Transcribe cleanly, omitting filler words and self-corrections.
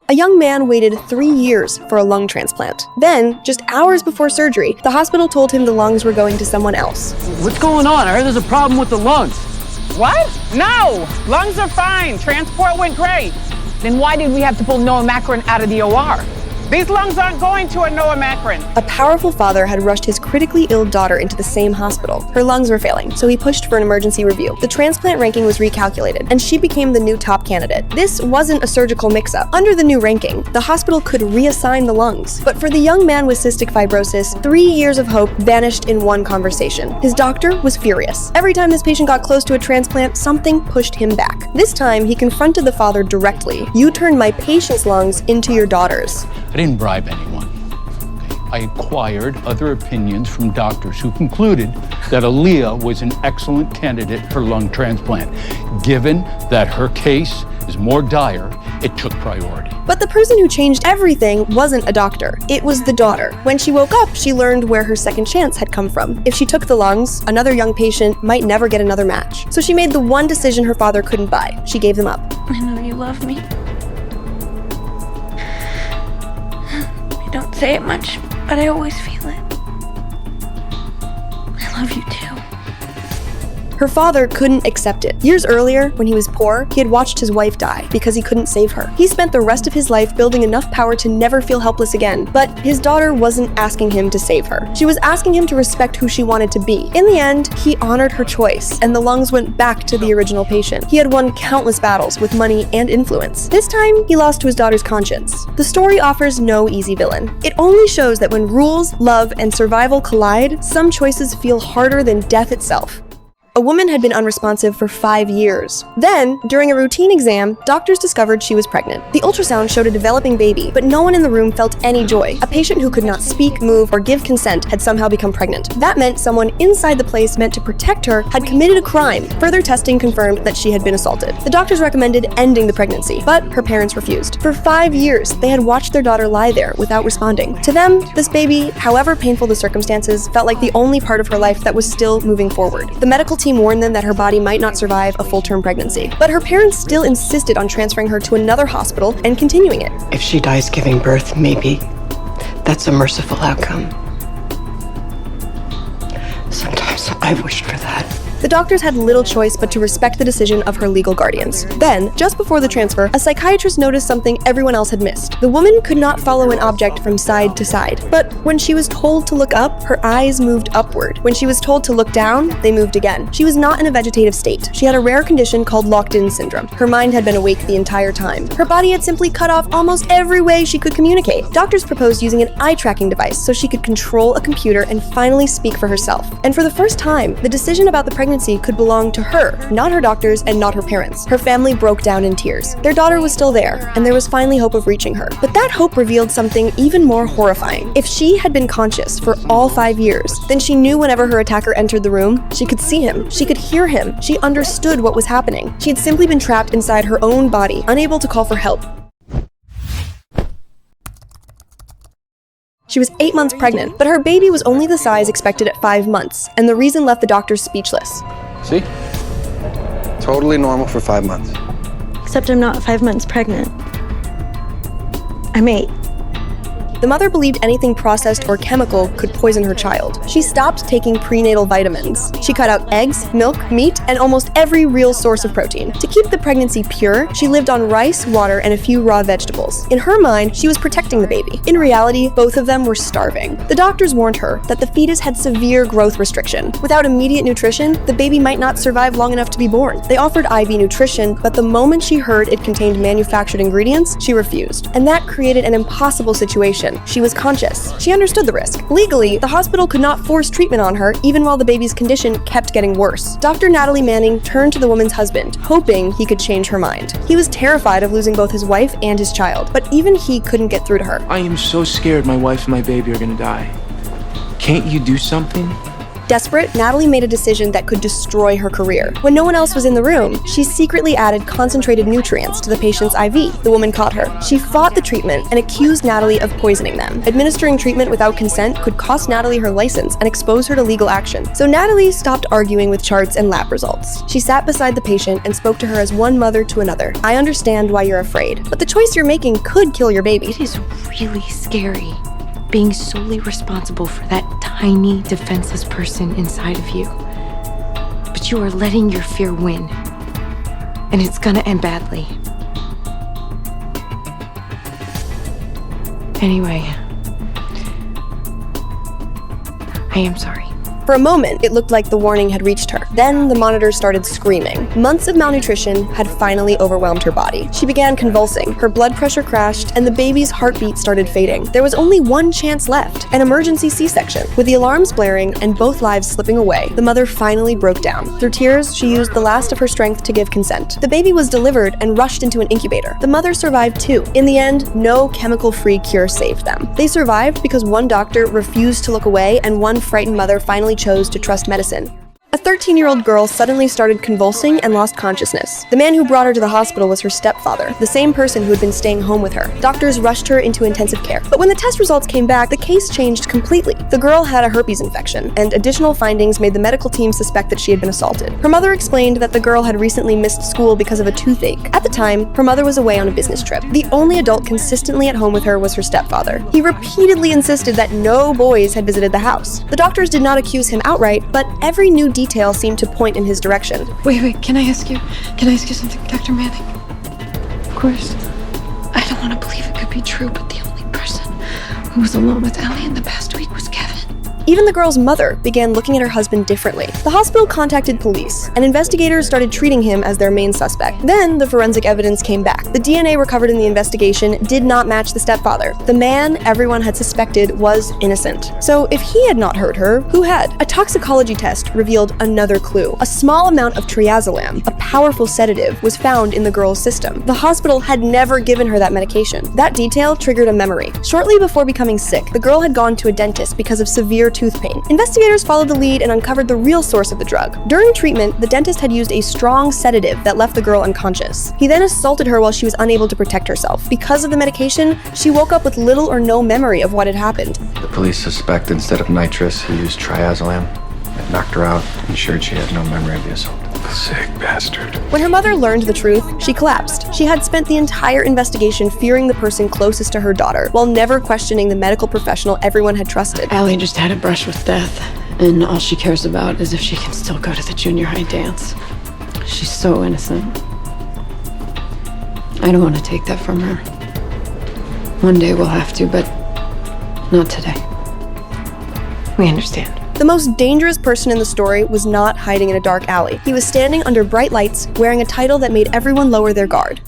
A young man waited 3 years for a lung transplant. Then, just hours before surgery, the hospital told him the lungs were going to someone else. What's going on? I heard there's a problem with the lungs. What? No! Lungs are fine. Transport went great. Then why did we have to pull Noah Macron out of the OR? These lungs aren't going to a Noah Macron. A powerful father had rushed his critically ill daughter into the same hospital. Her lungs were failing, so he pushed for an emergency review. The transplant ranking was recalculated, and she became the new top candidate. This wasn't a surgical mix-up. Under the new ranking, the hospital could reassign the lungs. But for the young man with cystic fibrosis, 3 years of hope vanished in one conversation. His doctor was furious. Every time this patient got close to a transplant, something pushed him back. This time, he confronted the father directly. "You turned my patient's lungs into your daughter's." I didn't bribe anyone. I acquired other opinions from doctors who concluded that Aaliyah was an excellent candidate for lung transplant. Given that her case is more dire, it took priority. But the person who changed everything wasn't a doctor. It was the daughter. When she woke up, she learned where her second chance had come from. If she took the lungs, another young patient might never get another match. So she made the one decision her father couldn't buy. She gave them up. I know you love me. Don't say it much, but I always feel it. I love you too. Her father couldn't accept it. Years earlier, when he was poor, he had watched his wife die because he couldn't save her. He spent the rest of his life building enough power to never feel helpless again. But his daughter wasn't asking him to save her. She was asking him to respect who she wanted to be. In the end, he honored her choice, and the lungs went back to the original patient. He had won countless battles with money and influence. This time, he lost to his daughter's conscience. The story offers no easy villain. It only shows that when rules, love, and survival collide, some choices feel harder than death itself. A woman had been unresponsive for 5 years. Then, during a routine exam, doctors discovered she was pregnant. The ultrasound showed a developing baby, but no one in the room felt any joy. A patient who could not speak, move, or give consent had somehow become pregnant. That meant someone inside the place meant to protect her had committed a crime. Further testing confirmed that she had been assaulted. The doctors recommended ending the pregnancy, but her parents refused. For 5 years, they had watched their daughter lie there without responding. To them, this baby, however painful the circumstances, felt like the only part of her life that was still moving forward. The medical team warned them that her body might not survive a full-term pregnancy. But her parents still insisted on transferring her to another hospital and continuing it. If she dies giving birth, maybe that's a merciful outcome. Sometimes I wished for that. The doctors had little choice but to respect the decision of her legal guardians. Then, just before the transfer, a psychiatrist noticed something everyone else had missed. The woman could not follow an object from side to side. But when she was told to look up, her eyes moved upward. When she was told to look down, they moved again. She was not in a vegetative state. She had a rare condition called locked-in syndrome. Her mind had been awake the entire time. Her body had simply cut off almost every way she could communicate. Doctors proposed using an eye-tracking device so she could control a computer and finally speak for herself. And for the first time, the decision about the pregnancy could belong to her, not her doctors and not her parents. Her family broke down in tears. Their daughter was still there, and there was finally hope of reaching her. But that hope revealed something even more horrifying. If she had been conscious for all 5 years, then she knew whenever her attacker entered the room, she could see him, she could hear him, she understood what was happening. She had simply been trapped inside her own body, unable to call for help. She was 8 months pregnant, but her baby was only the size expected at 5 months, and the reason left the doctors speechless. See? Totally normal for 5 months. Except I'm not 5 months pregnant. I'm 8. The mother believed anything processed or chemical could poison her child. She stopped taking prenatal vitamins. She cut out eggs, milk, meat, and almost every real source of protein. To keep the pregnancy pure, she lived on rice, water, and a few raw vegetables. In her mind, she was protecting the baby. In reality, both of them were starving. The doctors warned her that the fetus had severe growth restriction. Without immediate nutrition, the baby might not survive long enough to be born. They offered IV nutrition, but the moment she heard it contained manufactured ingredients, she refused. And that created an impossible situation. She was conscious. She understood the risk. Legally, the hospital could not force treatment on her even while the baby's condition kept getting worse. Dr. Natalie Manning turned to the woman's husband, hoping he could change her mind. He was terrified of losing both his wife and his child, but even he couldn't get through to her. I am so scared my wife and my baby are gonna die. Can't you do something? Desperate, Natalie made a decision that could destroy her career. When no one else was in the room, she secretly added concentrated nutrients to the patient's IV. The woman caught her. She fought the treatment and accused Natalie of poisoning them. Administering treatment without consent could cost Natalie her license and expose her to legal action. So Natalie stopped arguing with charts and lab results. She sat beside the patient and spoke to her as one mother to another. I understand why you're afraid, but the choice you're making could kill your baby. It is really scary being solely responsible for that tiny, defenseless person inside of you. But you are letting your fear win, and it's gonna end badly. Anyway, I am sorry. For a moment, it looked like the warning had reached her. Then the monitor started screaming. Months of malnutrition had finally overwhelmed her body. She began convulsing, her blood pressure crashed, and the baby's heartbeat started fading. There was only one chance left, an emergency C-section. With the alarms blaring and both lives slipping away, the mother finally broke down. Through tears, she used the last of her strength to give consent. The baby was delivered and rushed into an incubator. The mother survived too. In the end, no chemical-free cure saved them. They survived because one doctor refused to look away and one frightened mother finally chose to trust medicine. A 13-year-old girl suddenly started convulsing and lost consciousness. The man who brought her to the hospital was her stepfather, the same person who had been staying home with her. Doctors rushed her into intensive care. But when the test results came back, the case changed completely. The girl had a herpes infection, and additional findings made the medical team suspect that she had been assaulted. Her mother explained that the girl had recently missed school because of a toothache. At the time, her mother was away on a business trip. The only adult consistently at home with her was her stepfather. He repeatedly insisted that no boys had visited the house. The doctors did not accuse him outright, but every new detail seemed to point in his direction. Wait, can I ask you something, Dr. Manning? Of course. I don't want to believe it could be true, but the only person who was alone with Allie in the past week was Kevin. Even the girl's mother began looking at her husband differently. The hospital contacted police, and investigators started treating him as their main suspect. Then the forensic evidence came back. The DNA recovered in the investigation did not match the stepfather. The man everyone had suspected was innocent. So if he had not hurt her, who had? A toxicology test revealed another clue. A small amount of triazolam, a powerful sedative, was found in the girl's system. The hospital had never given her that medication. That detail triggered a memory. Shortly before becoming sick, the girl had gone to a dentist because of severe tooth pain. Investigators followed the lead and uncovered the real source of the drug. During treatment, the dentist had used a strong sedative that left the girl unconscious. He then assaulted her while she was unable to protect herself. Because of the medication, she woke up with little or no memory of what had happened. The police suspect instead of nitrous, he used triazolam. It knocked her out, ensured she had no memory of the assault. Sick bastard. When her mother learned the truth, she collapsed. She had spent the entire investigation fearing the person closest to her daughter, while never questioning the medical professional everyone had trusted. Allie just had a brush with death, and all she cares about is if she can still go to the junior high dance. She's so innocent. I don't want to take that from her. One day we'll have to, but not today. We understand. The most dangerous person in the story was not hiding in a dark alley. He was standing under bright lights, wearing a title that made everyone lower their guard.